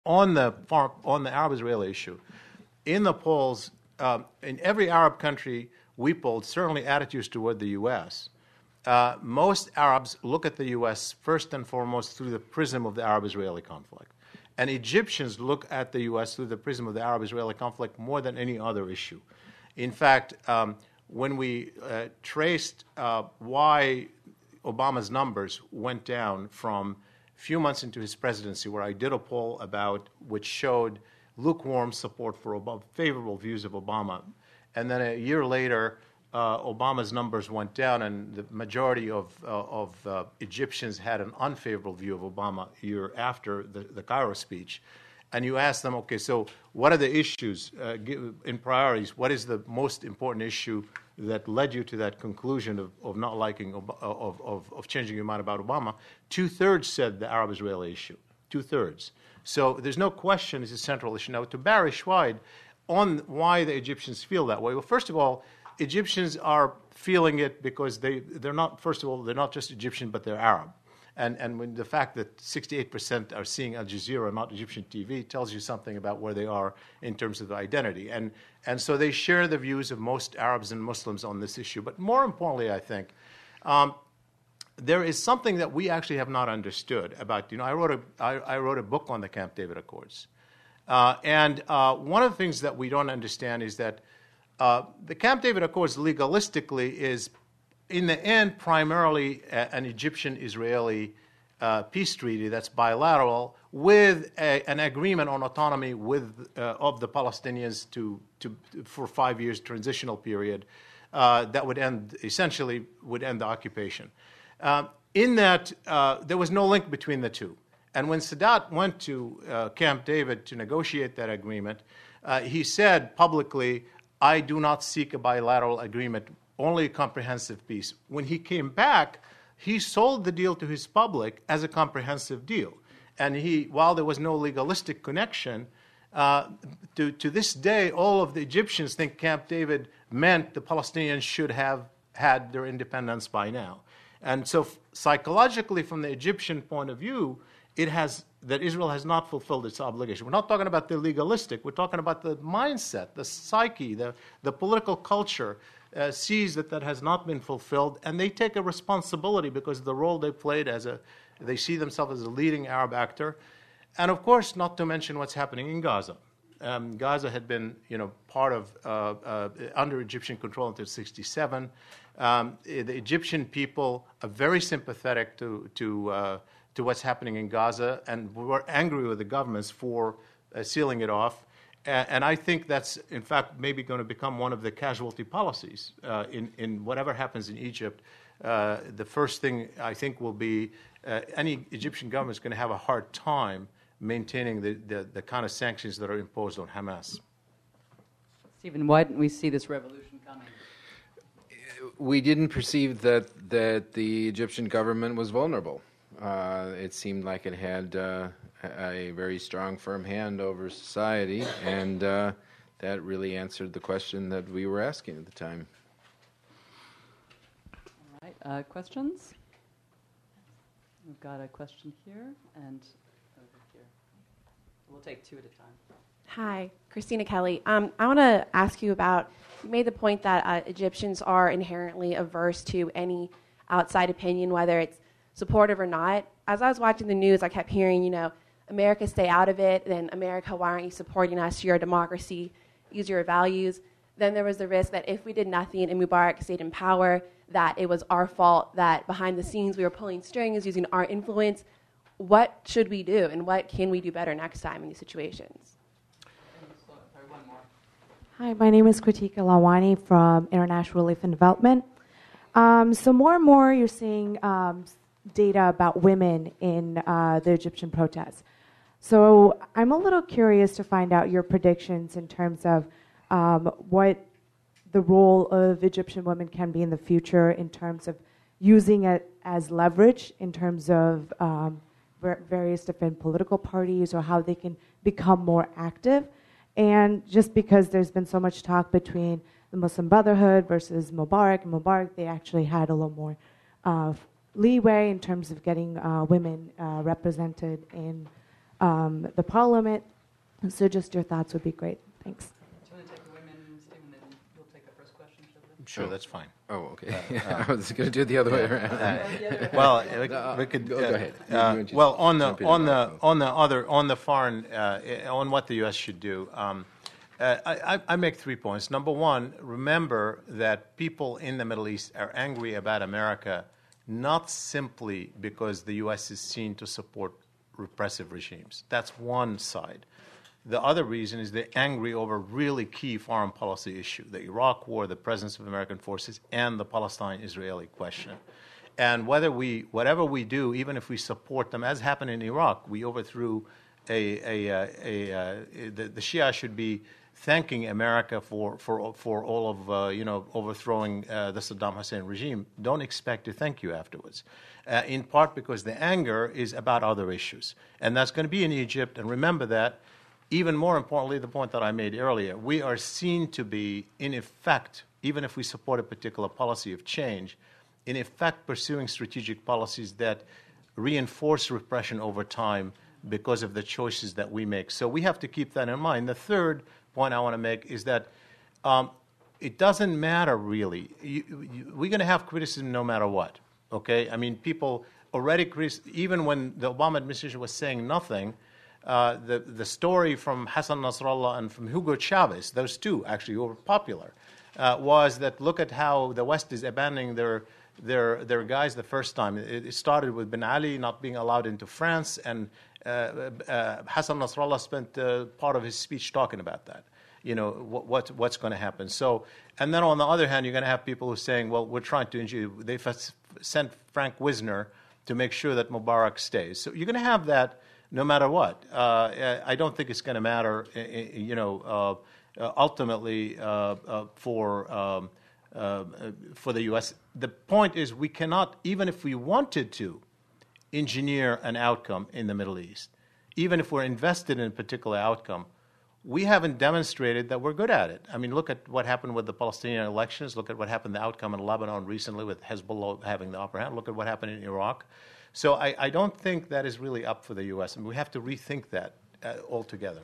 on the Arab-Israeli issue, in the polls, in every Arab country we polled, certainly attitudes toward the U.S., most Arabs look at the U.S. first and foremost through the prism of the Arab-Israeli conflict. And Egyptians look at the U.S. through the prism of the Arab-Israeli conflict more than any other issue. In fact, when we traced why Obama's numbers went down from a few months into his presidency, where I did a poll which showed lukewarm support for favorable views of Obama, and then a year later, Obama's numbers went down, and the majority of Egyptians had an unfavorable view of Obama a year after the Cairo speech. And you ask them, okay, so what are the issues in priorities? What is the most important issue that led you to that conclusion of not liking, of changing your mind about Obama? 2/3 said the Arab-Israeli issue, 2/3. So there's no question it's a central issue. Now, to Barry Schweid, on why the Egyptians feel that way, well, first of all, Egyptians are feeling it because they're not, first of all, they're not just Egyptian, but they're Arab. And when the fact that 68% are seeing Al Jazeera, not Egyptian TV, tells you something about where they are in terms of the identity. And so they share the views of most Arabs and Muslims on this issue. But more importantly, I think, there is something that we actually have not understood about. I wrote a book on the Camp David Accords. And one of the things that we don't understand is that the Camp David Accords legalistically is, in the end, primarily an Egyptian-Israeli peace treaty that's bilateral with an agreement on autonomy of the Palestinians for 5 years transitional period that would essentially end the occupation. In that, there was no link between the two. And when Sadat went to Camp David to negotiate that agreement, he said publicly, I do not seek a bilateral agreement, only a comprehensive peace. When he came back, he sold the deal to his public as a comprehensive deal. And while there was no legalistic connection, to this day, all of the Egyptians think Camp David meant the Palestinians should have had their independence by now. And so psychologically, from the Egyptian point of view, that Israel has not fulfilled its obligation. We're not talking about the legalistic. We're talking about the mindset, the psyche, the political culture sees that has not been fulfilled, and they take a responsibility because of the role they played they see themselves as a leading Arab actor. And of course, not to mention what's happening in Gaza. Gaza had been, part of under Egyptian control until '67. The Egyptian people are very sympathetic to what's happening in Gaza, and we're angry with the governments for sealing it off. And I think that's, in fact, maybe going to become one of the casualty policies in whatever happens in Egypt. The first thing I think will be any Egyptian government is going to have a hard time maintaining the kind of sanctions that are imposed on Hamas. Stephen, why didn't we see this revolution coming? We didn't perceive that the Egyptian government was vulnerable. It seemed like it had a very strong, firm hand over society, and that really answered the question that we were asking at the time. All right, questions? We've got a question here and over here. We'll take two at a time. Hi, Kristina Kelly. I want to ask you about, you made the point that Egyptians are inherently averse to any outside opinion, whether it's supportive or not. As I was watching the news, I kept hearing, America, stay out of it. Then America, why aren't you supporting us? You're a democracy. Use your values. Then there was the risk that if we did nothing and Mubarak stayed in power, that it was our fault, that behind the scenes we were pulling strings, using our influence. What should we do, and what can we do better next time in these situations? Hi, my name is Katia Lawani from International Relief and Development. So more and more you're seeing data about women in the Egyptian protests. So I'm a little curious to find out your predictions in terms of what the role of Egyptian women can be in the future in terms of using it as leverage in terms of various different political parties, or how they can become more active. And just because there's been so much talk between the Muslim Brotherhood versus Mubarak, they actually had a little more leeway in terms of getting women represented in the parliament. So just your thoughts would be great. Thanks. Do you want to take the women's team and then you'll take the first question, Shibley? Sure, that's fine. Oh, okay. I was going to do it the other way around. Well, we could go ahead. Well, on the foreign, on what the U.S. should do, I make 3 points. Number one, remember that people in the Middle East are angry about America not simply because the U.S. is seen to support repressive regimes. That's one side. The other reason is they're angry over a really key foreign policy issue, the Iraq war, the presence of American forces, and the Palestine-Israeli question. And whatever we do, even if we support them, as happened in Iraq, we overthrew the Shia should be thanking America for all of overthrowing the Saddam Hussein regime. Don't expect to thank you afterwards. In part because the anger is about other issues, and that's going to be in Egypt. And remember that. Even more importantly, the point that I made earlier, we are seen to be, in effect, even if we support a particular policy of change, in effect pursuing strategic policies that reinforce repression over time because of the choices that we make. So we have to keep that in mind. The third point I want to make is that it doesn't matter really. We're going to have criticism no matter what, okay? I mean, people already, even when the Obama administration was saying nothing, the story from Hassan Nasrallah and from Hugo Chavez, those two actually who were popular, was that look at how the West is abandoning their guys the first time. It started with Ben Ali not being allowed into France, and Hassan Nasrallah spent part of his speech talking about that. You know, what's going to happen. So, and then on the other hand, you're going to have people who are saying, well, we're trying to injure. They sent Frank Wisner to make sure that Mubarak stays. So you're going to have that no matter what. I don't think it's going to matter, ultimately for the U.S. The point is we cannot, even if we wanted to, engineer an outcome in the Middle East. Even if we're invested in a particular outcome, we haven't demonstrated that we're good at it. I mean, look at what happened with the Palestinian elections. Look at what happened, the outcome in Lebanon recently with Hezbollah having the upper hand. Look at what happened in Iraq. So I don't think that is really up for the U.S. and we have to rethink that altogether.